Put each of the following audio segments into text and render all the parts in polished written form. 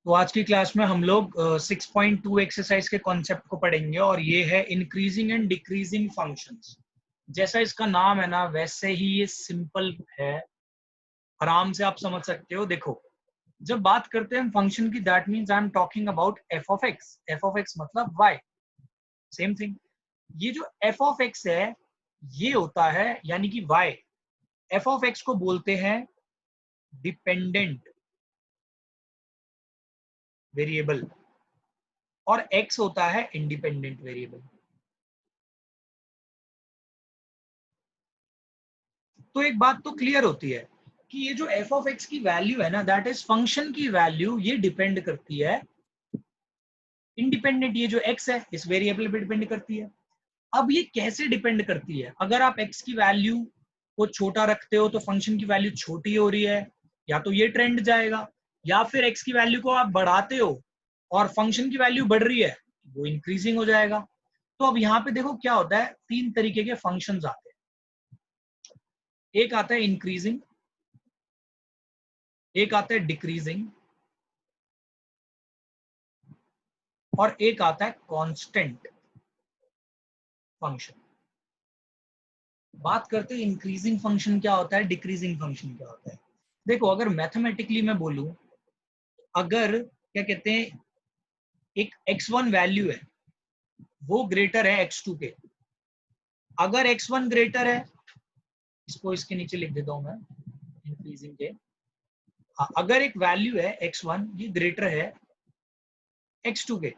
तो आज की क्लास में हम लोग 6.2 एक्सरसाइज के कॉन्सेप्ट को पढ़ेंगे और ये है इंक्रीजिंग एंड डिक्रीजिंग फंक्शंस। जैसा इसका नाम है ना वैसे ही ये सिंपल है, आराम से आप समझ सकते हो। देखो, जब बात करते हैं फंक्शन की, that means I am talking about F of x. F of x मतलब वाई, सेम थिंग। ये जो एफ ऑफ एक्स है ये होता है यानी कि वाई। एफ ऑफ एक्स को बोलते हैं डिपेंडेंट वेरिएबल और एक्स होता है इंडिपेंडेंट वेरिएबल। तो एक बात तो क्लियर होती है कि ये जो एफ ऑफ एक्स की वैल्यू है ना, दैट इज फंक्शन की वैल्यू, ये डिपेंड करती है इंडिपेंडेंट, ये जो एक्स है इस वेरिएबल पे डिपेंड करती है। अब ये कैसे डिपेंड करती है? अगर आप एक्स की वैल्यू को छोटा रखते हो तो फंक्शन की वैल्यू छोटी हो रही है, या तो ये ट्रेंड जाएगा, या फिर एक्स की वैल्यू को आप बढ़ाते हो और फंक्शन की वैल्यू बढ़ रही है, वो इंक्रीजिंग हो जाएगा। तो अब यहाँ पे देखो क्या होता है, तीन तरीके के फंक्शंस आते हैं। एक आता है इंक्रीजिंग, एक आता है डिक्रीजिंग और एक आता है कांस्टेंट फंक्शन। बात करते हैं इंक्रीजिंग फंक्शन क्या होता है, डिक्रीजिंग फंक्शन क्या होता है। देखो, अगर मैथमेटिकली मैं बोलूं, अगर क्या कहते हैं एक x1 वैल्यू है वो ग्रेटर है x2 के, अगर x1 ग्रेटर है, इसको इसके नीचे लिख देता हूं मैं इंक्रीजिंग के। हाँ, अगर एक वैल्यू है x1 ये ग्रेटर है x2 के,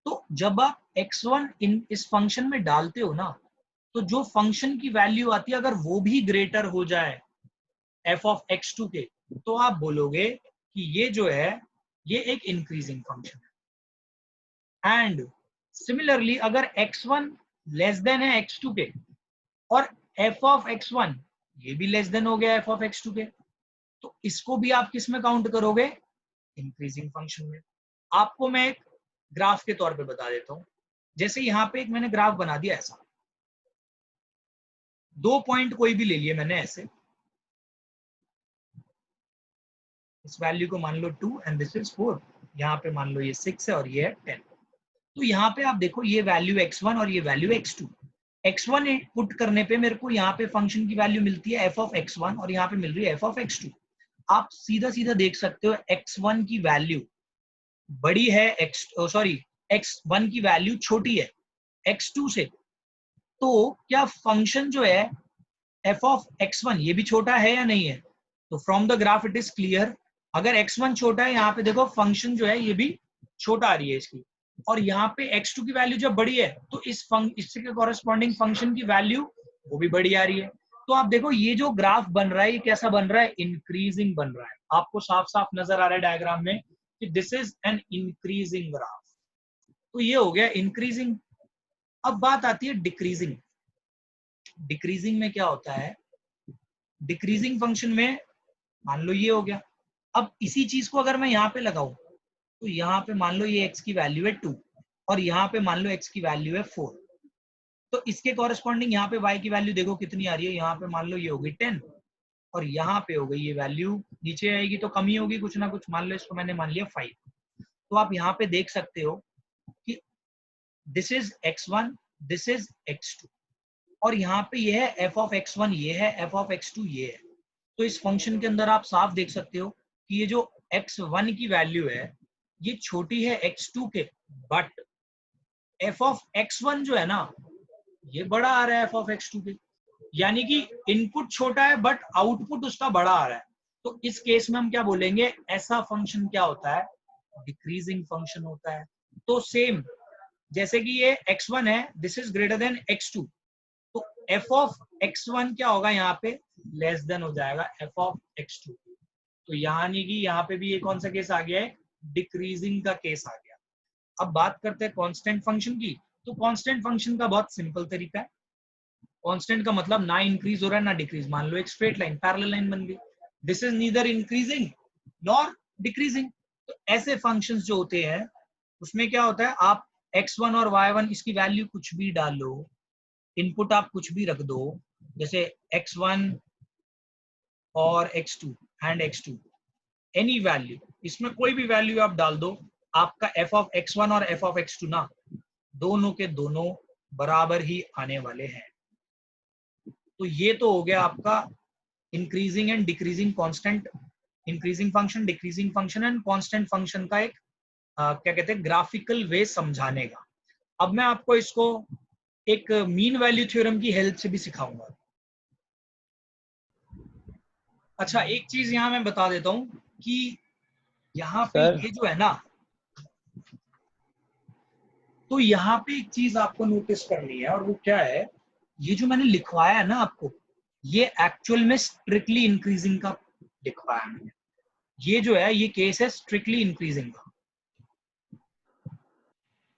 तो जब आप x1 इस फंक्शन में डालते हो ना, तो जो फंक्शन की वैल्यू आती है अगर वो भी ग्रेटर हो जाए f ऑफ x2 के, तो आप बोलोगे कि ये जो है ये एक इंक्रीजिंग फंक्शन है। एंड सिमिलरली अगर x1 लेस देन है x2 के और f ऑफ x1 ये भी लेस देन हो गया f ऑफ x2 के, तो इसको भी आप किस में काउंट करोगे? इंक्रीजिंग फंक्शन में। आपको मैं एक ग्राफ के तौर पे बता देता हूं। जैसे यहाँ पे एक मैंने ग्राफ बना दिया ऐसा, 2 पॉइंट कोई भी ले लिए मैंने ऐसे, इस वैल्यू को मान लो 2 एंड दिस इज 4, यहाँ पे मान लो ये 6 है और ये है 10। तो यहाँ पे आप देखो ये वैल्यू x1 और ये वैल्यू x2। x1 पुट करने पे मेरे को यहाँ पे फंक्शन की वैल्यू मिलती है f ऑफ x1 और यहाँ पे मिल रही है f ऑफ x2। आप सीधा सीधा देख सकते हो x1 की वैल्यू बड़ी है x1 की वैल्यू छोटी है x2 से। तो क्या फंक्शन जो है f ऑफ x1 ये भी छोटा है या नहीं है? तो from the graph it is clear, अगर x1 छोटा है, यहाँ पे देखो फंक्शन जो है ये भी छोटा आ रही है इसकी, और यहाँ पे x2 की वैल्यू जब बड़ी है तो इसके कॉरेस्पॉन्डिंग फंक्शन की वैल्यू वो भी बड़ी आ रही है। तो आप देखो ये जो ग्राफ बन रहा है ये कैसा बन रहा है? इंक्रीजिंग बन रहा है। आपको साफ साफ नजर आ रहा है डायग्राम में कि this is an increasing graph. तो ये हो गया इंक्रीजिंग। अब बात आती है डिक्रीजिंग। डिक्रीजिंग में क्या होता है? डिक्रीजिंग फंक्शन में मान लो ये हो गया, अब इसी चीज को अगर मैं यहाँ पे लगाऊं, तो यहाँ पे मान लो ये x की वैल्यू है 2 और यहाँ पे मान लो x की वैल्यू है 4, तो इसके कॉरेस्पॉन्डिंग यहाँ पे y की वैल्यू देखो कितनी आ रही है, यहाँ पे मान लो ये होगी 10 और यहाँ पे हो गई ये वैल्यू, नीचे आएगी तो कमी होगी कुछ ना कुछ, मान लो इसको मैंने मान लिया 5। तो आप यहाँ पे देख सकते हो कि this is x1, this is x2 और यहाँ पे ये है f ऑफ x1, ये है f ऑफ x2, ये है। तो इस फंक्शन के अंदर आप साफ देख सकते हो कि ये जो x1 की वैल्यू है ये छोटी है x2 के, बट f ऑफ x1 जो है ना ये बड़ा आ रहा है f ऑफ x2 के, यानी कि इनपुट छोटा है बट आउटपुट उसका बड़ा आ रहा है। तो इस केस में हम क्या बोलेंगे? ऐसा फंक्शन क्या होता है? डिक्रीजिंग फंक्शन होता है। तो सेम जैसे कि ये x1 है, this is greater than x2, तो f ऑफ x1 क्या होगा? यहाँ पे लेस देन हो जाएगा f ऑफ x2। तो यानी कि यहाँ पे भी ये कौन सा केस आ गया है? डिक्रीजिंग का केस आ गया। अब बात करते हैं कांस्टेंट फंक्शन की। तो कांस्टेंट फंक्शन का बहुत सिंपल तरीका है। कांस्टेंट का मतलब ना इंक्रीज हो रहा है ना डिक्रीज। मान लो एक स्ट्रेट लाइन, पैरेलल लाइन बन गई, this is neither increasing nor decreasing. तो ऐसे फंक्शंस जो होते हैं उसमें क्या होता है, आप x1 और y1 इसकी वैल्यू कुछ भी डाल लो, इनपुट आप कुछ भी रख दो, जैसे x1 और x2 and x2 any value, इसमें कोई भी वैल्यू आप डाल दो, आपका f ऑफ x1 और f ऑफ x2 ना दोनों के दोनों बराबर ही आने वाले हैं। तो ये तो हो गया आपका increasing and decreasing constant, increasing function, decreasing function and constant function का एक क्या कहते हैं ग्राफिकल वे समझाने का। अब मैं आपको इसको एक मीन वैल्यू थ्योरम की हेल्प से भी सिखाऊंगा। अच्छा, एक चीज यहाँ मैं बता देता हूँ कि यहाँ पे सर ये जो है ना, तो यहाँ पे एक चीज आपको नोटिस करनी है, और वो क्या है, ये जो मैंने लिखवाया है ना आपको, ये एक्चुअल में स्ट्रिक्टली इंक्रीजिंग का लिखवाया मैंने। ये जो है ये केस है स्ट्रिक्टली इंक्रीजिंग का,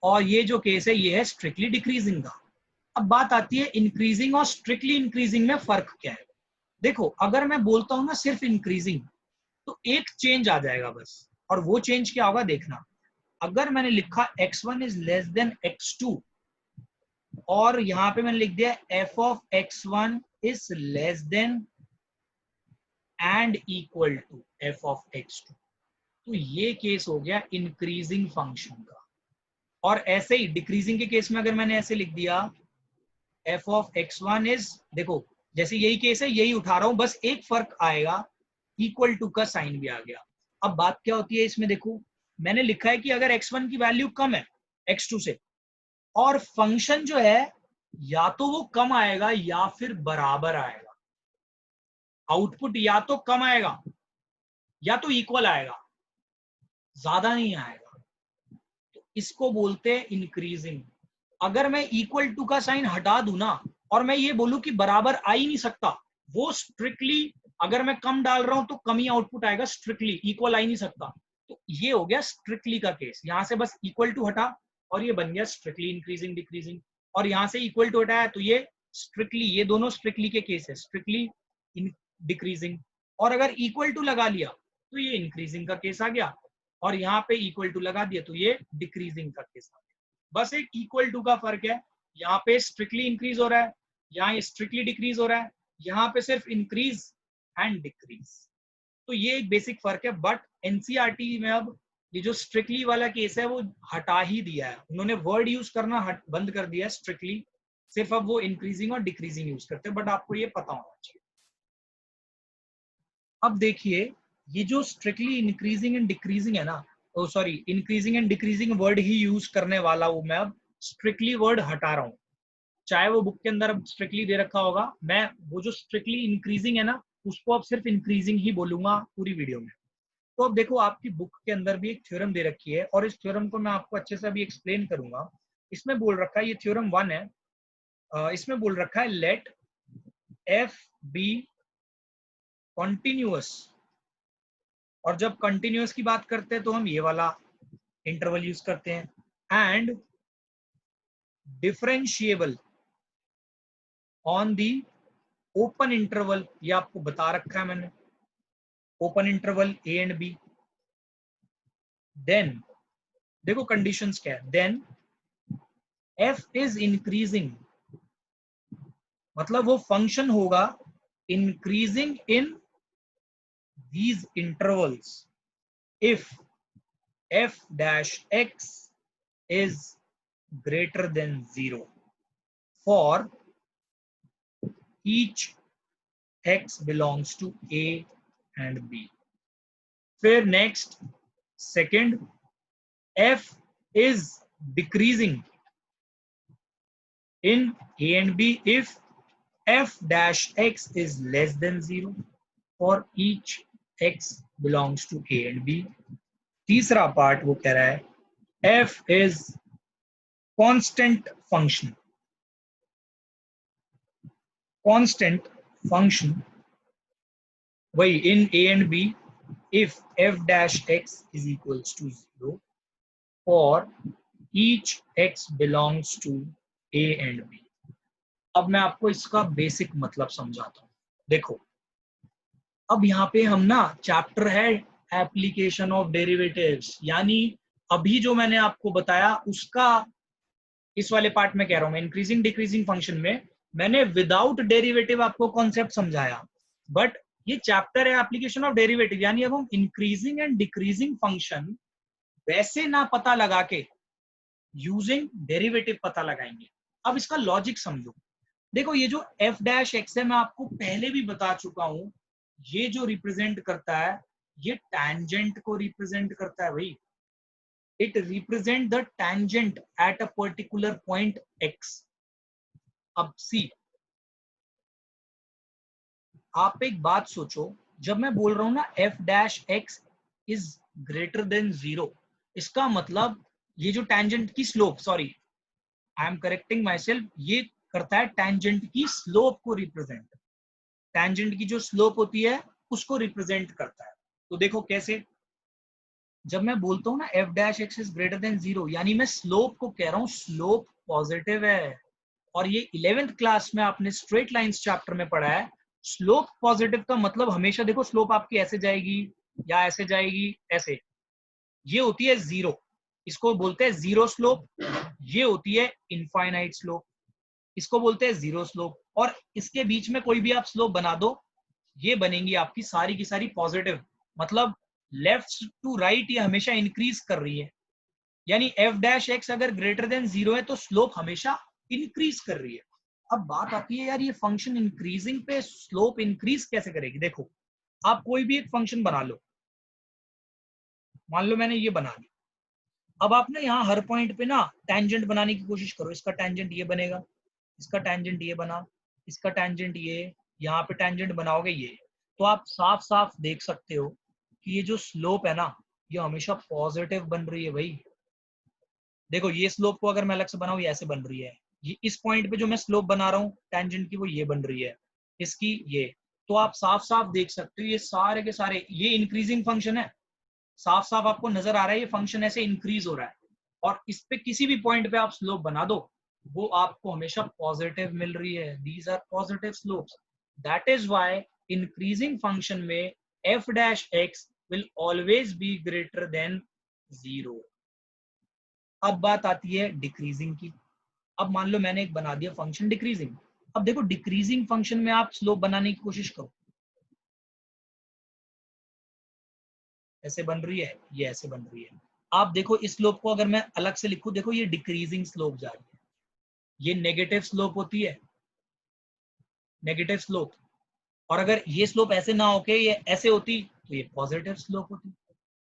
और ये जो केस है ये है स्ट्रिक्टली डिक्रीजिंग का। अब बात आती है इंक्रीजिंग और स्ट्रिक्टली इंक्रीजिंग में फर्क क्या है। देखो, अगर मैं बोलता हूं ना सिर्फ इंक्रीजिंग, तो एक चेंज आ जाएगा बस, और वो चेंज क्या होगा देखना। अगर मैंने लिखा x1 is less then x2, और यहां पे मैंने लिख दिया f of x1 is less than and equal to f of x2, तो ये केस हो गया इंक्रीजिंग फंक्शन का। और ऐसे ही डिक्रीजिंग के केस में अगर मैंने ऐसे लिख दिया f ऑफ x1 इज, देखो जैसे यही केस है, यही उठा रहा हूं, बस एक फर्क आएगा, इक्वल टू का साइन भी आ गया। अब बात क्या होती है इसमें, देखो मैंने लिखा है कि अगर x1 की वैल्यू कम है x2 से, और फंक्शन जो है या तो वो कम आएगा या फिर बराबर आएगा, आउटपुट या तो कम आएगा या तो इक्वल आएगा, ज्यादा नहीं आएगा, तो इसको बोलते हैं इंक्रीजिंग। अगर मैं इक्वल टू का साइन हटा दूं ना, और मैं ये बोलूं कि बराबर आ ही नहीं सकता, वो स्ट्रिक्टली, अगर मैं कम डाल रहा हूं तो कम ही आउटपुट आएगा, स्ट्रिक्टली इक्वल आ ही नहीं सकता, तो ये हो गया स्ट्रिक्टली का केस। यहां से बस इक्वल टू हटा और ये बन गया स्ट्रिक्टली इंक्रीजिंग डिक्रीजिंग, और यहां से इक्वल टू हटाया तो ये स्ट्रिक्टली, ये दोनों स्ट्रिक्टली के केस है, स्ट्रिक्टली डिक्रीजिंग। और अगर इक्वल टू लगा लिया तो ये इंक्रीजिंग का केस आ गया, और यहाँ पे इक्वल टू लगा दिया तो ये डिक्रीजिंग का केस आ गया। बस एक इक्वल टू का फर्क है, यहाँ पे स्ट्रिक्टली इंक्रीज हो रहा है, यहाँ स्ट्रिक्टली डिक्रीज हो रहा है, यहाँ पे सिर्फ इंक्रीज एंड डिक्रीज। तो ये एक बेसिक फर्क है। बट एनसीईआरटी में अब ये जो स्ट्रिक्टली वाला केस है वो हटा ही दिया है, उन्होंने वर्ड यूज करना बंद कर दिया है स्ट्रिक्टली, सिर्फ अब वो इंक्रीजिंग और डिक्रीजिंग यूज करते हैं, बट आपको ये पता होना चाहिए। अब देखिए, ये जो स्ट्रिक्टली इंक्रीजिंग एंड डिक्रीजिंग है ना, sorry increasing and decreasing word he use करने वाला हूं मैं, अब स्ट्रिक्टली वर्ड हटा रहा हूँ, चाहे वो बुक के अंदर अब स्ट्रिक्टली दे रखा होगा, मैं वो जो स्ट्रिक्टली इंक्रीजिंग है ना उसको अब सिर्फ इंक्रीजिंग ही बोलूंगा पूरी वीडियो में। तो अब देखो, आपकी बुक के अंदर भी एक थ्योरम दे रखी है, और इस थ्योरम को मैं आपको अच्छे से अभी एक्सप्लेन करूंगा। इसमें बोल रखा है, ये थ्योरम 1 है, इसमें बोल रखा है लेट एफ बी कॉन्टिन्यूअस, और जब कंटिन्यूअस की बात करते हैं तो हम ये वाला इंटरवल यूज करते हैं, and differentiable on the open interval, ये आपको बता रखा है मैंने, open interval A and B. Then देखो कंडीशंस क्या है, देन एफ इज इंक्रीजिंग, मतलब वो फंक्शन होगा increasing in these intervals if f dash x is greater than 0 for each x belongs to a and b. फिर next second, f is decreasing in a and b if f dash x is less than 0 for each x belongs to a and b. तीसरा part वो कह रहा है f is constant function, constant function वही in a and b if f dash x is equals to 0 for each x belongs to a and b. अब मैं आपको इसका बेसिक मतलब समझाता हूं। देखो, अब यहाँ पे हम ना, चैप्टर है एप्लीकेशन ऑफ डेरिवेटिव्स, यानी अभी जो मैंने आपको बताया उसका इस वाले पार्ट में कह रहा हूं मैं, इंक्रीजिंग डिक्रीजिंग फंक्शन में मैंने विदाउट डेरिवेटिव आपको कॉन्सेप्ट समझाया, बट ये चैप्टर है एप्लीकेशन ऑफ डेरिवेटिव, यानी अब हम इंक्रीजिंग एंड डिक्रीजिंग फंक्शन वैसे ना पता लगा के यूजिंग डेरिवेटिव पता लगाएंगे। अब इसका लॉजिक समझो। देखो ये जो एफ डैश एक्स है मैं आपको पहले भी बता चुका हूं, ये जो रिप्रेजेंट करता है ये टैंजेंट को रिप्रेजेंट करता है भाई। It represent the tangent at a particular point x. अब सी, आप एक बात सोचो, जब मैं बोल रहा हूं ना F dash x is greater than 0, इसका मतलब ये जो टैंजेंट की slope, sorry I am correcting my self, ये करता है टैंजेंट की स्लोप को रिप्रेजेंट। टैंजेंट की जो स्लोप होती है उसको रिप्रेजेंट करता है। तो देखो कैसे, जब मैं बोलता हूँ ना F dash x is greater than 0, यानी मैं स्लोप को कह रहा हूँ स्लोप पॉजिटिव है। और ये 11th क्लास में आपने स्ट्रेट लाइंस चैप्टर में पढ़ा है, स्लोप पॉजिटिव का मतलब हमेशा देखो स्लोप आपकी ऐसे जाएगी या ऐसे जाएगी, ऐसे, ये होती है 0, इसको बोलते हैं 0 स्लोप। ये होती है इनफाइनाइट स्लोप, इसको बोलते हैं 0 स्लोप। और इसके बीच में कोई भी आप स्लोप बना दो, ये बनेंगी आपकी सारी की सारी पॉजिटिव, मतलब लेफ्ट टू राइट ये हमेशा इंक्रीज कर रही है। यानी एफ डैश एक्स अगर ग्रेटर देन 0 है तो स्लोप हमेशा इंक्रीज कर रही है। अब बात आती है यार ये फंक्शन इंक्रीजिंग पे स्लोप इंक्रीज कैसे करेगी। देखो आप कोई भी एक फंक्शन बना लो, मान लो मैंने ये बना दी, अब आप ना यहाँ हर पॉइंट पे ना टेंजेंट बनाने की कोशिश करो। इसका टेंजेंट ये बनेगा, इसका टेंजेंट ये बना, इसका टेंजेंट ये, यहाँ पे टेंजेंट बनाओगे ये, तो आप साफ साफ देख सकते हो कि ये जो स्लोप है ना ये हमेशा पॉजिटिव बन रही है भाई। देखो ये स्लोप को अगर मैं अलग से बनाऊं ये ऐसे बन रही है, ये इस पॉइंट पे जो मैं स्लोप बना रहा हूँ टेंजेंट की वो ये बन रही है, इसकी ये। तो आप साफ साफ देख सकते हो ये सारे के सारे ये इंक्रीजिंग फंक्शन है, साफ साफ आपको नजर आ रहा है ये फंक्शन ऐसे इंक्रीज हो रहा है। और इस पे किसी भी पॉइंट पे आप स्लोप बना दो वो आपको हमेशा पॉजिटिव मिल रही है। These are positive slopes, that is why increasing function में F dash X will always be greater than 0। अब बात आती है डिक्रीजिंग की। अब मान लो मैंने एक बना दिया फंक्शन डिक्रीजिंग। अब देखो डिक्रीजिंग फंक्शन में आप स्लोप बनाने की कोशिश करो, ऐसे बन रही है, ये ऐसे बन रही है। आप देखो इस स्लोप को अगर मैं अलग से लिखूं, देखो ये डिक्रीजिंग स्लोप जा रही है, ये नेगेटिव स्लोप होती है, नेगेटिव स्लोप। और अगर ये स्लोप ऐसे ना होके ये ऐसे होती तो ये पॉजिटिव स्लोप होती।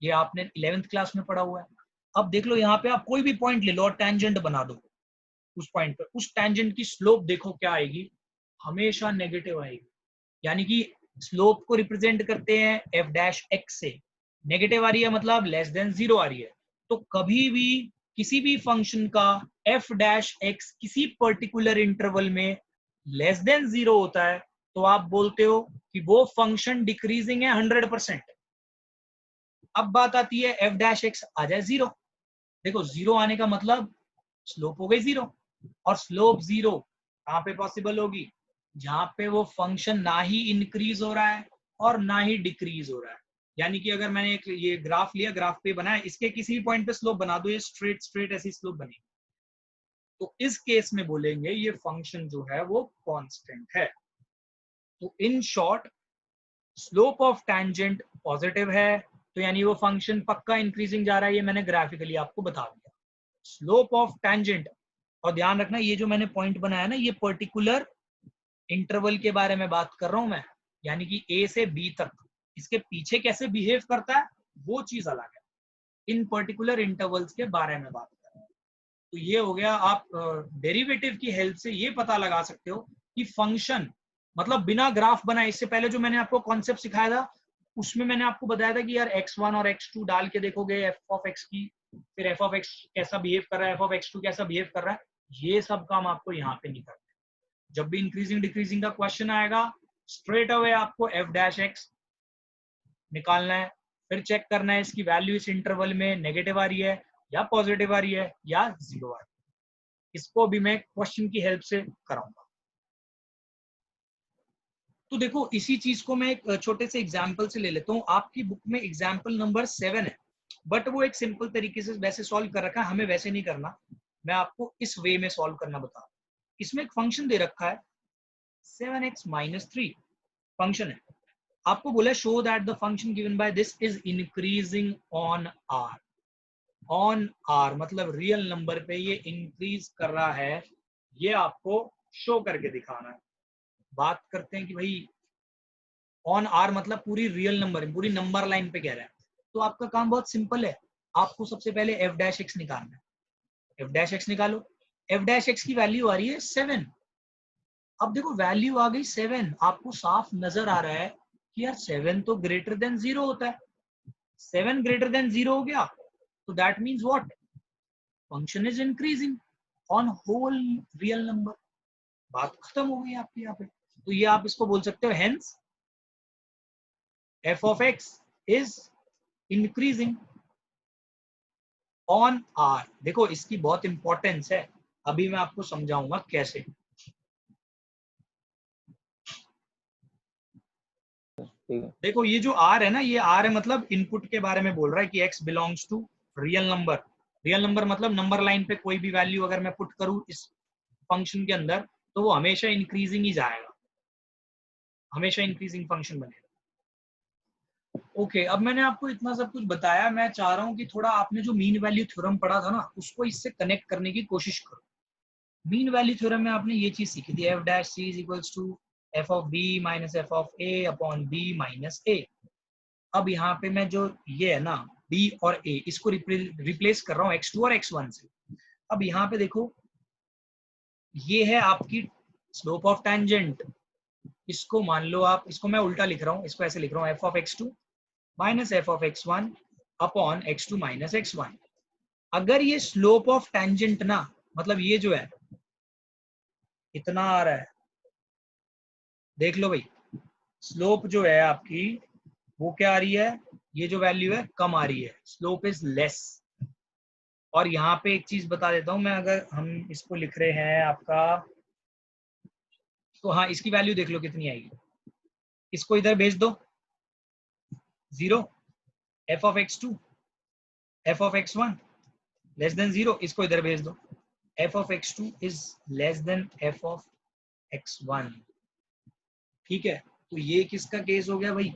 ये आपने 11th क्लास में पढ़ा हुआ है। अब देख लो यहाँ पे आप कोई भी पॉइंट ले लो और टेंजेंट बना दो उस पॉइंट पे, उस टेंजेंट की स्लोप देखो क्या आएगी, हमेशा नेगेटिव आएगी। यानी कि स्लोप को रिप्रेजेंट करते हैं एफ डैश एक्स से, नेगेटिव आ रही है मतलब लेस देन 0 आ रही है। तो कभी भी किसी भी फंक्शन का एफ डैश एक्स किसी पर्टिकुलर इंटरवल में लेस देन 0 होता है तो आप बोलते हो कि वो फंक्शन डिक्रीजिंग है 100%। अब बात आती है एफ डैश एक्स आ जाए 0, देखो 0 आने का मतलब स्लोप हो गई 0। और स्लोप 0 कहां पे पॉसिबल होगी, जहां पे वो फंक्शन ना ही इंक्रीज हो रहा है और ना ही डिक्रीज हो रहा है। यानी कि अगर मैंने एक ये ग्राफ लिया, ग्राफ पे बनाया, इसके किसी भी पॉइंट पे स्लोप बना दो, ये स्ट्रेट स्ट्रेट ऐसी स्लोप बनेगी, तो इस केस में बोलेंगे ये फंक्शन जो है वो कांस्टेंट है। तो in short slope of tangent positive है, तो यानी वो फंक्शन पक्का इंक्रीजिंग जा रहा है, ये मैंने ग्राफिकली आपको बता दिया। स्लोप ऑफ टैंजेंट, और ध्यान रखना ये जो मैंने पॉइंट बनाया ना ये पर्टिकुलर इंटरवल के बारे में बात कर रहा हूं मैं, यानी कि ए से बी तक, इसके पीछे कैसे बिहेव करता है वो चीज अलग है, इन पर्टिकुलर इंटरवल्स के बारे में बात कर रहे हैं। तो ये हो गया, आप डेरिवेटिव की हेल्प से ये पता लगा सकते हो कि फंक्शन मतलब बिना ग्राफ बनाए, इससे पहले जो मैंने आपको कॉन्सेप्ट सिखाया था उसमें मैंने आपको बताया था कि यार x1 और x2 डाल के देखोगे एफ ऑफ एक्स की, फिर एफ ऑफ एक्स कैसा बिहेव कर रहा है, एफ ऑफ एक्स टू कैसा बिहेव कर रहा है, ये सब काम आपको यहाँ पे नहीं करना। जब भी इंक्रीजिंग डिक्रीजिंग का क्वेश्चन आएगा स्ट्रेट अवे आपको एफ डैश एक्स निकालना है, फिर चेक करना है इसकी वैल्यू इस इंटरवल में नेगेटिव आ रही है या पॉजिटिव आ रही है या 0 आ रही है। इसको भी मैं क्वेश्चन की हेल्प से कराऊंगा। तो देखो इसी चीज को मैं एक छोटे से एग्जाम्पल से ले लेता हूँ। आपकी बुक में एग्जाम्पल नंबर 7 है, बट वो एक सिंपल तरीके से वैसे सॉल्व कर रखा है, हमें वैसे नहीं करना, मैं आपको इस वे में सॉल्व करना बता रहा हूँ। इसमें एक फंक्शन दे रखा है 7x - 3 फंक्शन है। आपको बोला show that the function given by this is increasing on R. On R मतलब रियल नंबर पे ये इंक्रीज कर रहा है, ये आपको शो करके दिखाना है। बात करते हैं कि भाई ऑन आर मतलब पूरी रियल नंबर, पूरी नंबर लाइन पे कह रहा है। तो आपका काम बहुत सिंपल है, आपको सबसे पहले एफ डैश एक्स निकालना है। एफ डैश एक्स निकालो, एफ डैश एक्स की वैल्यू आ रही है 7। अब देखो वैल्यू आ गई 7, आपको साफ नजर आ रहा है कि यार 7 तो ग्रेटर देन 0 होता है। 7 ग्रेटर देन 0 हो गया तो that means what, function is increasing on whole real number. बात खत्म हो गई आपकी यहाँ पे। तो ये आप इसको बोल सकते हो hence F of X is increasing on R. देखो इसकी बहुत इंपॉर्टेंस है, अभी मैं आपको समझाऊंगा कैसे। देखो ये जो आर है ना, ये आर है मतलब इनपुट के बारे में बोल रहा है कि X belongs to real number. Real number मतलब नंबर लाइन पे कोई भी वैल्यू अगर मैं पुट करूं इस फंक्शन के अंदर तो वो हमेशा इंक्रीजिंग ही जाएगा, हमेशा इंक्रीजिंग फंक्शन बनेगा। ओके, अब मैंने आपको इतना सब कुछ बताया, मैं चाह रहा हूं कि थोड़ा आपने जो मीन वैल्यू थ्योरम पढ़ा था ना उसको इससे कनेक्ट करने की कोशिश करो। मीन वैल्यू थ्योरम में आपने ये चीज सीखी थी, F dash C is equals to F of B minus F of A upon B minus A. अब यहाँ पे मैं जो ये है ना बी और ए इसको रिप्लेस कर रहा हूँ x2 और x1 से। अब यहाँ पे देखो ये है आपकी स्लोप ऑफ टेंजेंट, इसको मान लो आप, इसको मैं उल्टा लिख रहा हूँ, इसको ऐसे लिख रहा हूँ F of x2 minus F of x1 upon x2 minus x1। अगर ये स्लोप ऑफ टेंजेंट ना मतलब ये जो है इतना आ रहा है, देख लो भाई स्लोप जो है आपकी वो क्या आ रही है, ये जो वैल्यू है कम आ रही है, स्लोप इज लेस। और यहाँ पे एक चीज बता देता हूं मैं, अगर हम इसको लिख रहे हैं आपका तो हाँ इसकी वैल्यू देख लो कितनी आएगी, इसको इधर भेज दो 0, F of x2 F of x1 less than 0, इसको इधर भेज दो F of x2 is less then F of x1। ठीक है, तो ये किसका केस हो गया भाई,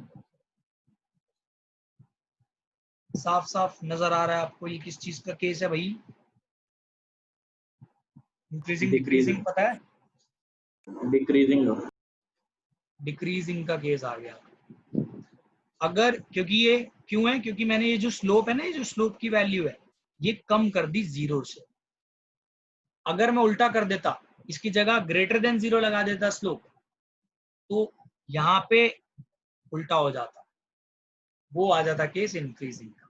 साफ साफ नजर आ रहा है आपको ये किस चीज का केस है भाई, इंक्रीजिंग डिक्रीजिंग पता है, डिक्रीजिंग डिक्रीजिंग का केस आ गया। अगर क्योंकि ये क्यों है, क्योंकि मैंने ये जो स्लोप है ना, ये जो स्लोप की वैल्यू है ये कम कर दी 0 से। अगर मैं उल्टा कर देता, इसकी जगह ग्रेटर देन 0 लगा देता स्लोप, तो यहाँ पे उल्टा हो जाता, वो आ जाता केस इंक्रीजिंग का।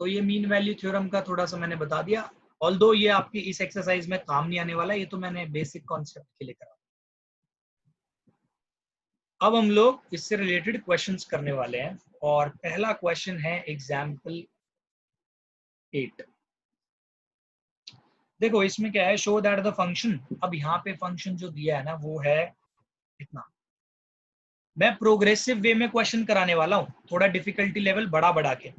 तो ये मीन वैल्यू थ्योरम का थोड़ा सा मैंने बता दिया, ऑल्दो ये आपकी इस एक्सरसाइज में काम नहीं आने वाला, ये तो मैंने बेसिक कॉन्सेप्ट के लिए करा। अब हम लोग इससे रिलेटेड क्वेश्चंस करने वाले हैं और पहला क्वेश्चन है एग्जाम्पल 8। देखो इसमें क्या है, शो दैट द फंक्शन, अब यहाँ पे फंक्शन जो दिया है ना वो है इतना। मैं प्रोग्रेसिव वे में क्वेश्चन कराने वाला हूँ, थोड़ा डिफिकल्टी लेवल बड़ा बढ़ा के,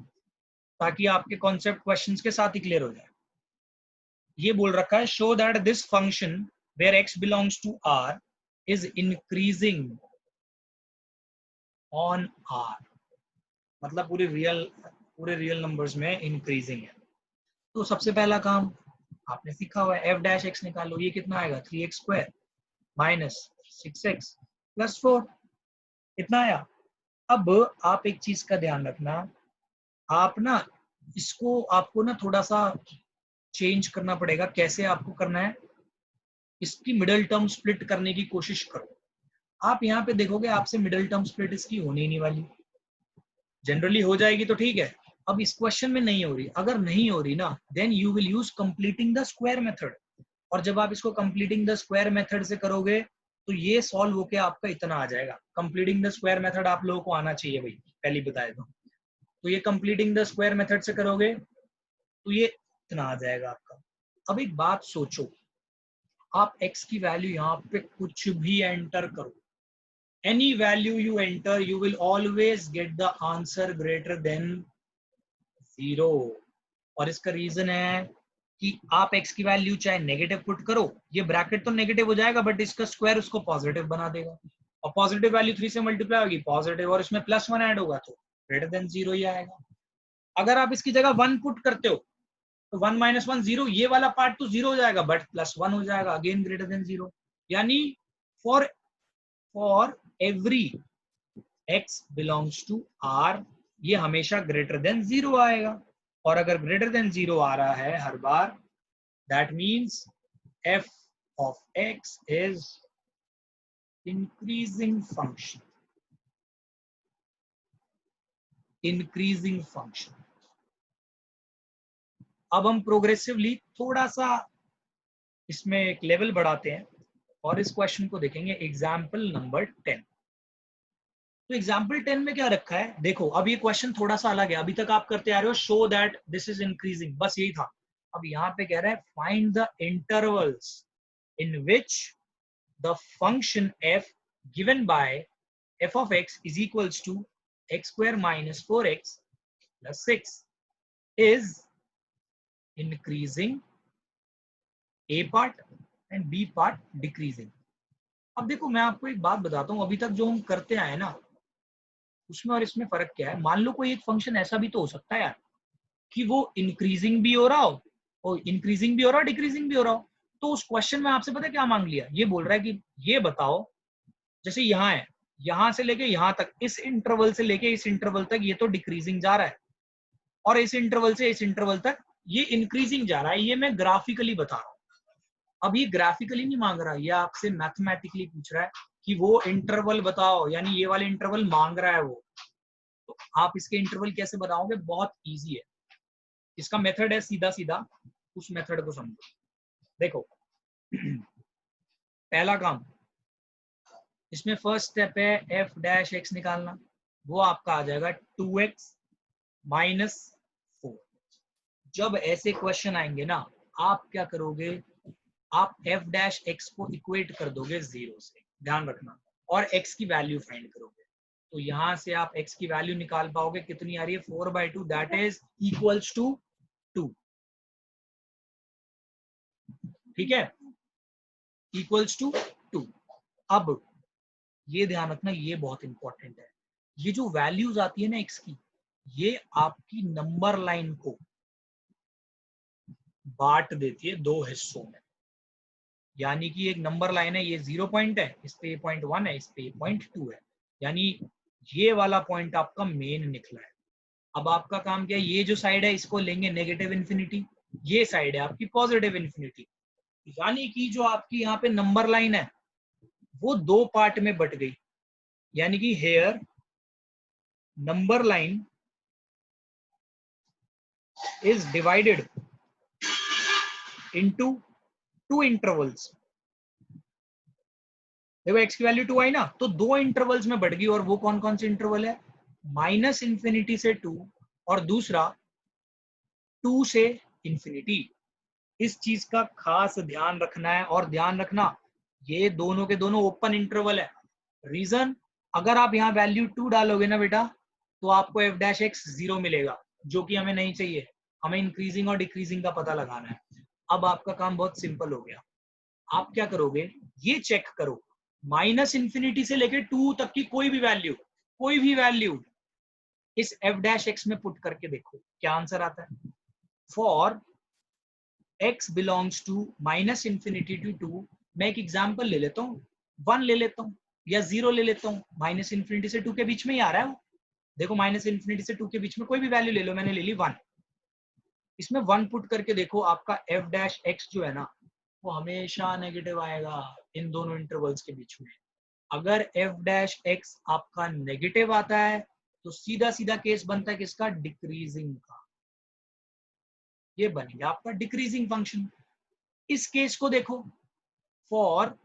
ताकि आपके कॉन्सेप्ट क्वेश्चंस के साथ ही क्लियर हो जाए। ये बोल रखा है show that this function where X belongs to R is increasing on R, मतलब पूरे रियल नंबर्स में इंक्रीजिंग है। तो सबसे पहला काम आपने सीखा हुआ है, एफ डैश एक्स निकालो, ये कितना आएगा 3x square minus 6x plus 4, इतना आया। अब आप एक चीज का ध्यान रखना, आप ना इसको आपको ना थोड़ा सा चेंज करना पड़ेगा। कैसे आपको करना है, इसकी मिडिल टर्म स्प्लिट करने की कोशिश करो। आप यहाँ पे देखोगे आपसे मिडिल टर्म स्प्लिट इसकी होने ही नहीं वाली, जनरली हो जाएगी तो ठीक है, अब इस क्वेश्चन में नहीं हो रही। अगर नहीं हो रही ना then you will use completing the square method, और जब आप इसको कंप्लीटिंग द स्क्वायर मेथड से करोगे तो ये सॉल्व होके आपका इतना आ जाएगा। कंप्लीटिंग द स्क्वायर मेथड आप लोगों को आना चाहिए भाई, पहले बताए तो ये कंप्लीटिंग द स्क्वायर मेथड से करोगे तो ये इतना आ जाएगा आपका। अब एक बात सोचो, आप x की वैल्यू यहाँ पे कुछ भी एंटर करो, any value you enter you will always get the answer greater than 0। और इसका रीजन है कि आप x की वैल्यू चाहे नेगेटिव पुट करो, ये ब्रैकेट तो नेगेटिव हो जाएगा बट इसका स्क्वायर उसको पॉजिटिव बना देगा। और पॉजिटिव वैल्यू 3 से मल्टीप्लाई होगी पॉजिटिव, और इसमें +1 ऐड होगा तो ग्रेटर देन 0 ही आएगा। अगर आप इसकी जगह 1 पुट करते हो तो 1 - 1 0, ये वाला पार्ट तो 0 हो जाएगा बट +1 हो जाएगा, अगेन ग्रेटर देन 0। यानी for every x belongs to r ये हमेशा ग्रेटर देन 0 आएगा, और अगर ग्रेटर देन 0 आ रहा है हर बार, that means f of x is increasing function, increasing function। अब हम प्रोग्रेसिवली थोड़ा सा इसमें एक लेवल बढ़ाते हैं और इस क्वेश्चन को देखेंगे एग्जाम्पल नंबर 10। तो एग्जाम्पल 10 में क्या रखा है देखो, अब ये क्वेश्चन थोड़ा सा अलग है, अभी तक आप करते आ रहे हो show that this is increasing, बस यही था। अब यहाँ पे कह रहा है find the intervals in which the function f given by f of x is equals to x square minus 4x plus 6 is increasing, a part and b part decreasing। अब देखो मैं आपको एक बात बताता हूँ, अभी तक जो हम करते आए ना उसमें और इसमें फर्क क्या है। मान लो कोई एक फंक्शन ऐसा भी तो हो सकता है यार कि वो इंक्रीजिंग भी हो रहा हो और इंक्रीजिंग भी हो रहा हो, डिक्रीजिंग भी हो रहा हो। तो उस क्वेश्चन में आपसे पता है क्या मांग लिया, ये बोल रहा है कि ये बताओ, जैसे यहाँ है, यहाँ से लेके यहाँ तक, इस इंटरवल से लेके इस इंटरवल तक ये तो डिक्रीजिंग जा रहा है, और इस इंटरवल से इस इंटरवल तक ये इंक्रीजिंग जा रहा है। ये मैं ग्राफिकली बता रहा हूँ। अब ये ग्राफिकली नहीं मांग रहा, ये आपसे मैथमेटिकली पूछ रहा है कि वो इंटरवल बताओ, यानी ये वाले इंटरवल मांग रहा है वो। तो आप इसके इंटरवल कैसे बताओगे, बहुत इजी है। इसका मेथड है सीधा सीधा, उस मेथड को समझो। देखो पहला काम, इसमें फर्स्ट स्टेप है f डैश x निकालना, वो आपका आ जाएगा 2x माइनस 4। जब ऐसे क्वेश्चन आएंगे ना, आप क्या करोगे, आप f डैश x को इक्वेट कर दोगे 0 से, ध्यान रखना, और x की वैल्यू फाइंड करोगे। तो यहां से आप x की वैल्यू निकाल पाओगे, कितनी आ रही है 4/2, दैट इज इक्वल्स टू 2। ठीक है, इक्वल्स टू 2। अब ये ध्यान रखना, ये बहुत इंपॉर्टेंट है, ये जो वैल्यूज आती है ना x की, ये आपकी नंबर लाइन को बांट देती है दो हिस्सों में। यानी कि एक नंबर लाइन है, ये 0 पॉइंट है, इस पे 0.1 है, इस पे 0.2 है, यानी ये वाला पॉइंट आपका मेन निकला है। अब आपका काम क्या है, ये जो साइड है इसको लेंगे नेगेटिव इन्फिनिटी, ये साइड है आपकी पॉजिटिव इन्फिनिटी, यानी कि जो आपकी यहाँ पे नंबर लाइन है वो दो पार्ट में बट गई। यानी कि here number line is divided into 2 intervals. देखो x की वैल्यू 2 आई ना, तो 2 इंटरवल्स में बढ़ गई, और वो कौन कौन से इंटरवल है, -∞ से 2 और दूसरा 2 से इंफिनिटी। इस चीज का खास ध्यान रखना है, और ध्यान रखना ये दोनों के दोनों ओपन इंटरवल है। रीजन, अगर आप यहाँ वैल्यू 2 डालोगे ना बेटा, तो आपको f डैश x 0 मिलेगा, जो कि हमें नहीं चाहिए। हमें इंक्रीजिंग और डिक्रीजिंग का पता लगाना है। अब आपका काम बहुत सिंपल हो गया, आप क्या करोगे, ये चेक करो -∞ से लेकर 2 तक की कोई भी वैल्यू इस f डैश x में पुट करके देखो क्या आंसर आता है। For x belongs to -∞ to 2, मैं एक एग्जांपल ले लेता हूँ, 1 ले लेता हूँ या 0 ले लेता हूँ, -∞ से 2 के बीच में ही आ रहा है वो। देखो -∞ से 2 के बीच में कोई भी वैल्यू ले लो, मैंने ले ली 1। इसमें 1 पुट करके देखो, आपका f डैश x जो है ना वो हमेशा नेगेटिव आएगा इन दोनों इंटरवल्स के बीच में। अगर f डैश x आपका नेगेटिव आता है तो सीधा सीधा केस बनता है किसका, डिक्रीजिंग का। ये बन गया आपका डिक्रीजिंग फंक्शन। इस केस को देखो, for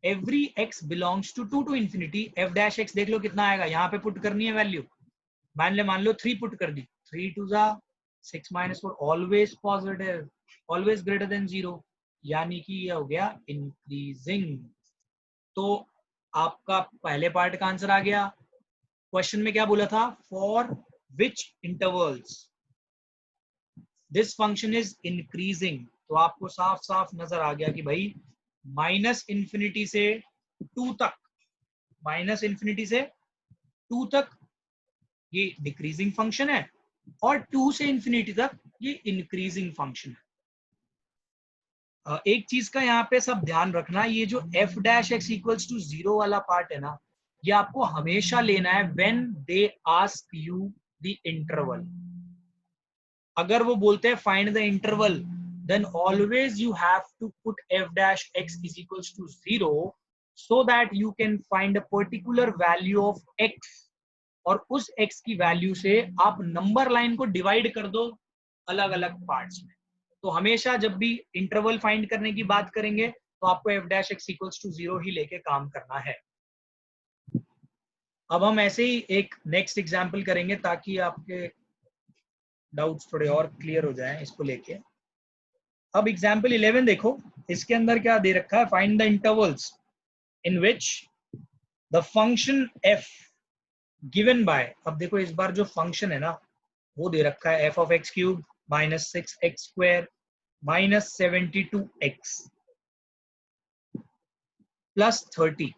every x belongs to 2 to infinity, f dash x देख लो कितना आएगा, यहाँ पे पुट करनी है वैल्यू। मान लो 3 पुट कर दी, 3 2 6 - 4, always positive, always greater than 0, यानी कि ये हो गया इंक्रीजिंग। तो आपका पहले पार्ट का आंसर आ गया। क्वेश्चन में क्या बोला था, for which intervals this function is increasing, तो आपको साफ साफ नजर आ गया कि भाई -∞ से 2 तक माइनस इन्फिनिटी से 2 तक ये डिक्रीजिंग फंक्शन है और 2 से इन्फिनिटी तक ये इंक्रीजिंग फंक्शन है। एक चीज का यहाँ पे सब ध्यान रखना, ये जो f dash x equals to 0 वाला पार्ट है ना, ये आपको हमेशा लेना है when they ask you the interval. अगर वो बोलते हैं find the interval, then always you have to put f dash x is equals to 0 so that you can find a particular value of x, और उस x की value से आप number line को डिवाइड कर दो अलग अलग पार्ट्स में। तो हमेशा जब भी इंटरवल फाइंड करने की बात करेंगे तो आपको f dash x equals to 0 ही लेके काम करना है। अब हम ऐसे ही एक नेक्स्ट एग्जाम्पल करेंगे ताकि आपके डाउट्स थोड़े और क्लियर हो जाएं इसको लेके। अब एग्जाम्पल 11 देखो, इसके अंदर क्या दे रखा है, find the intervals in which the function f given by, अब देखो इस बार जो फंक्शन है ना वो दे रखा है f of x cube minus 6x square minus 72x plus 30।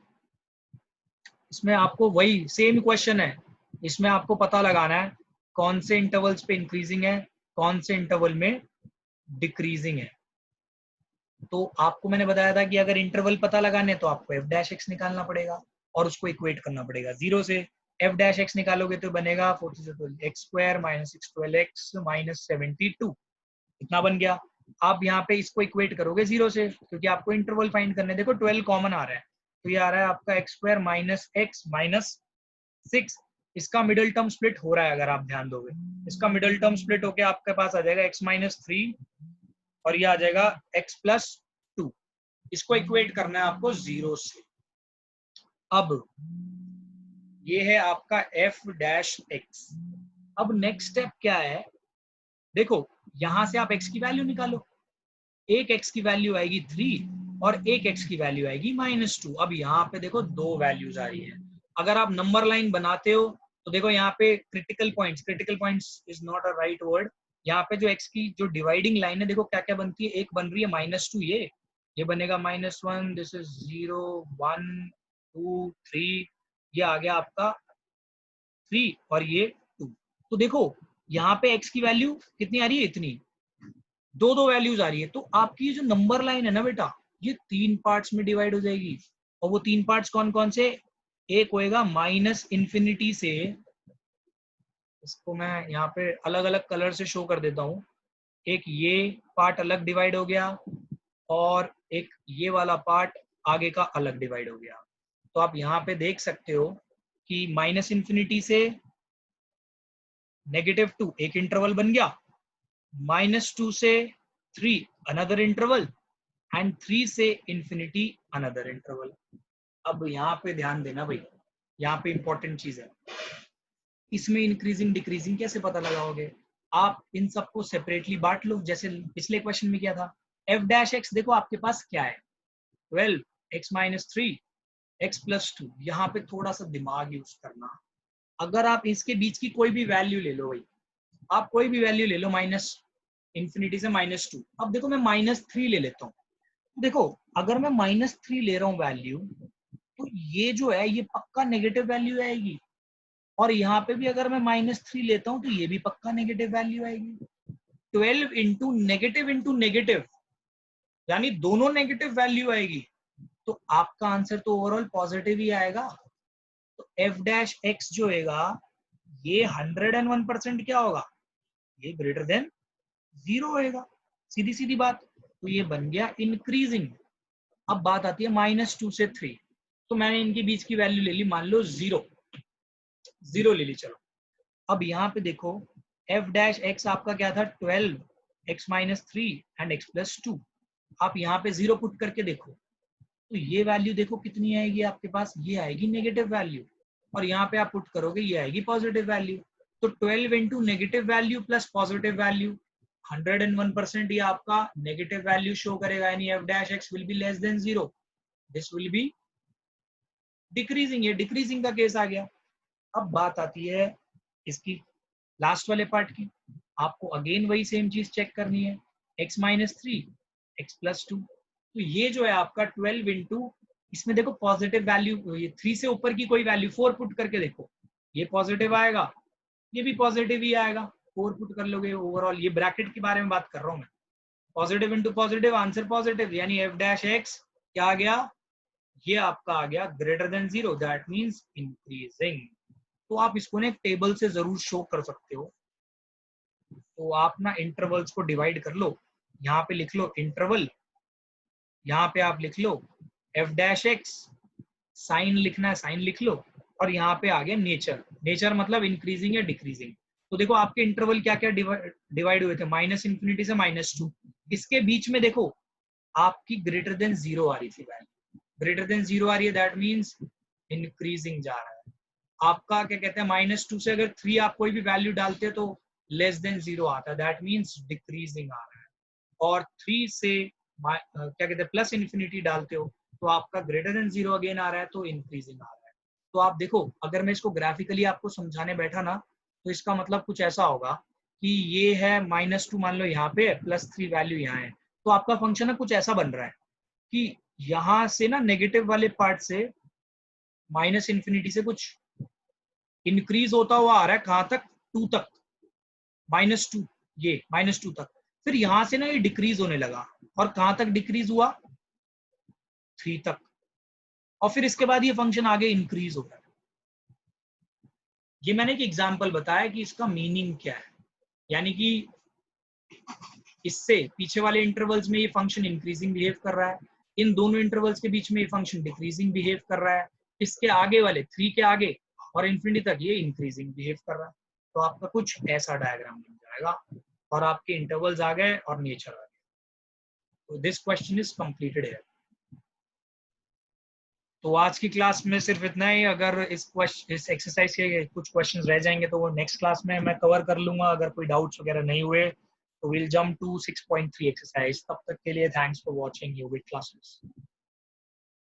इसमें आपको वही सेम क्वेश्चन है, इसमें आपको पता लगाना है कौन से इंटरवल्स पे इंक्रीजिंग है, कौन से इंटरवल में डिक्रीजिंग है। तो आपको मैंने बताया था कि अगर इंटरवल पता लगाने तो आपको f डैश x निकालना पड़ेगा और उसको इक्वेट करना पड़ेगा। 0 से f डैश x निकालोगे तो बनेगा 46x square minus 612x minus 72, इतना बन गया। आप यहाँ पे इसको इक्वेट करोगे 0 से, क्योंकि आपको इंटरवल फाइंड करने, देखो 12 कॉमन आ रहा है तो ये आ रहा है आपका x square minus x minus 6। इसका मिडिल टर्म स्प्लिट हो रहा है, अगर आप ध्यान दोगे इसका मिडिल टर्म स्प्लिट होके आपके पास आ जाएगा x माइनस 3 और ये आ जाएगा x प्लस 2। इसको इक्वेट करना है आपको 0 से। अब ये है आपका f डैश x। अब नेक्स्ट स्टेप क्या है, देखो यहां से आप x की वैल्यू निकालो। एक x की वैल्यू आएगी 3 और एक x की वैल्यू आएगी -2। अब यहाँ पे देखो दो वैल्यूज आ रही है। अगर आप नंबर लाइन बनाते हो तो देखो यहाँ पे critical points is not a right word, यहाँ पे जो x की जो डिवाइडिंग लाइन है देखो क्या क्या बनती है, एक बन रही है -2, ये बनेगा -1, दिस इज 0 1 2 3, ये आ गया आपका 3 और ये 2। तो देखो यहाँ पे x की वैल्यू कितनी आ रही है, इतनी, दो वैल्यूज आ रही है। तो आपकी जो नंबर लाइन है ना बेटा, ये 3 पार्ट्स में डिवाइड हो जाएगी। और वो 3 पार्ट्स कौन कौन से, एक होएगा माइनस इन्फिनिटी से, इसको मैं यहाँ पे अलग अलग कलर से शो कर देता हूँ, एक ये पार्ट अलग डिवाइड हो गया और एक ये वाला पार्ट आगे का अलग डिवाइड हो गया। तो आप यहाँ पे देख सकते हो कि माइनस इन्फिनिटी से -2 एक इंटरवल बन गया, -2 से 3 अनदर इंटरवल एंड 3 से इंफिनिटी अनदर इंटरवल। अब यहाँ पे ध्यान देना भाई, यहाँ पे इंपॉर्टेंट चीज है, इसमें इंक्रीजिंग डिक्रीजिंग कैसे पता लगाओगे, आप इन सबको सेपरेटली बांट लो जैसे पिछले क्वेश्चन में किया था। f डैश x देखो आपके पास क्या है, 12 x माइनस 3 x प्लस 2। यहाँ पे थोड़ा सा दिमाग यूज करना, अगर आप इसके बीच की कोई भी वैल्यू ले लो भाई, आप कोई भी वैल्यू ले लो माइनस इन्फिनिटी से -2। अब देखो मैं -3 ले लेता हूँ, देखो अगर मैं -3 ले रहा हूँ वैल्यू तो ये जो है ये पक्का नेगेटिव वैल्यू आएगी, और यहाँ पे भी अगर मैं -3 लेता हूँ तो ये भी पक्का नेगेटिव वैल्यू आएगी। 12 इंटू नेगेटिव यानी दोनों नेगेटिव वैल्यू आएगी, तो आपका आंसर तो ओवरऑल पॉजिटिव ही आएगा। तो f डैश x जो होगा ये 101% क्या होगा, ये ग्रेटर देन 0 होएगा, सीधी सीधी बात। तो ये बन गया इंक्रीजिंग। अब बात आती है -2 से 3, तो मैंने इनके बीच की वैल्यू ले ली, मान लो 0 ले ली। चलो अब यहाँ पे देखो f डैश x आपका क्या था, 12 x minus 3 and x plus 2। आप यहाँ पे 0 पुट करके देखो तो ये वैल्यू देखो कितनी आएगी आपके पास, ये आएगी नेगेटिव वैल्यू, और यहाँ पे आप पुट करोगे ये आएगी पॉजिटिव वैल्यू। तो 12 into negative value plus positive value 101% ये आपका नेगेटिव वैल्यू शो करेगा, यानी f dash x will be less than 0, this will be decreasing, ये डिक्रीजिंग का केस आ गया। अब बात आती है इसकी लास्ट वाले पार्ट की, आपको अगेन वही सेम चीज चेक करनी है, x माइनस 3 x प्लस 2। तो ये जो है आपका 12 इंटू इसमें देखो पॉजिटिव वैल्यू, ये 3 से ऊपर की कोई वैल्यू 4 पुट करके देखो, ये पॉजिटिव आएगा, ये भी पॉजिटिव ही आएगा, 4 पुट कर लोगे ओवरऑल। ये ब्रैकेट के बारे में बात कर रहा हूँ मैं, positive into positive, answer positive, यानी एफ डैश एक्स क्या आ गया, ये आपका आ गया greater than 0, that means increasing. तो आप इसको ना एक टेबल से जरूर शो कर सकते हो। तो आप ना इंटरवल्स को डिवाइड कर लो, यहाँ पे लिख लो इंटरवल, यहाँ पे आप लिख लो एफ डैश एक्स, साइन लिखना है साइन लिख लो, और यहाँ पे आ गया नेचर, नेचर मतलब इंक्रीजिंग या डिक्रीजिंग। तो देखो आपके इंटरवल क्या क्या डिवाइड हुए थे, -∞ से -2, इसके बीच में देखो आपकी ग्रेटर देन 0 आ रही थी वैल्यू, ग्रेटर देन 0 आ रही है, दैट मीन्स इंक्रीजिंग जा रहा है। आपका क्या कहते हैं -2 से अगर 3 आप कोई भी वैल्यू डालते हो तो लेस देन 0 आता है, दैट मीन्स डिक्रीजिंग आ रहा है। और 3 से क्या कहते हैं प्लस इन्फिनिटी डालते हो तो आपका ग्रेटर देन 0 अगेन आ रहा है, तो इंक्रीजिंग आ रहा है। तो आप देखो अगर मैं इसको ग्राफिकली आपको समझाने बैठा ना, तो इसका मतलब कुछ ऐसा होगा कि ये है -2 मान लो यहाँ पे, +3 वैल्यू यहाँ है, तो आपका फंक्शन ना कुछ ऐसा बन रहा है कि यहाँ से ना नेगेटिव वाले पार्ट से -∞ से कुछ इंक्रीज होता हुआ आ रहा है, कहाँ तक, 2 तक, -2, ये -2 तक, फिर यहां से ना ये डिक्रीज होने लगा, और कहां तक डिक्रीज हुआ, 3 तक, और फिर इसके बाद ये फंक्शन आगे इंक्रीज हो रहा है। ये मैंने एक एग्जांपल बताया कि इसका मीनिंग क्या है, यानी कि इससे पीछे वाले इंटरवल्स में ये फंक्शन इंक्रीजिंग बिहेव कर रहा है, इन दोनों इंटरवल्स के बीच में ये फंक्शन डिक्रीजिंग बिहेव कर रहा है, इसके आगे वाले 3 के आगे और इन्फिनिटी तक ये इंक्रीजिंग बिहेव कर रहा है। तो आपका कुछ ऐसा डायग्राम बन जाएगा, और आपके इंटरवल्स आ गए और नेचर आ गया। तो दिस क्वेश्चन इज कंप्लीटेड है। तो आज की क्लास में सिर्फ इतना ही। अगर इस एक्सरसाइज के कुछ क्वेश्चंस रह जाएंगे तो वो नेक्स्ट क्लास में मैं कवर कर लूंगा। अगर कोई डाउट्स वगैरह नहीं हुए तो विल जंप टू 6.3 एक्सरसाइज। तब तक के लिए thanks for watching yogic classes.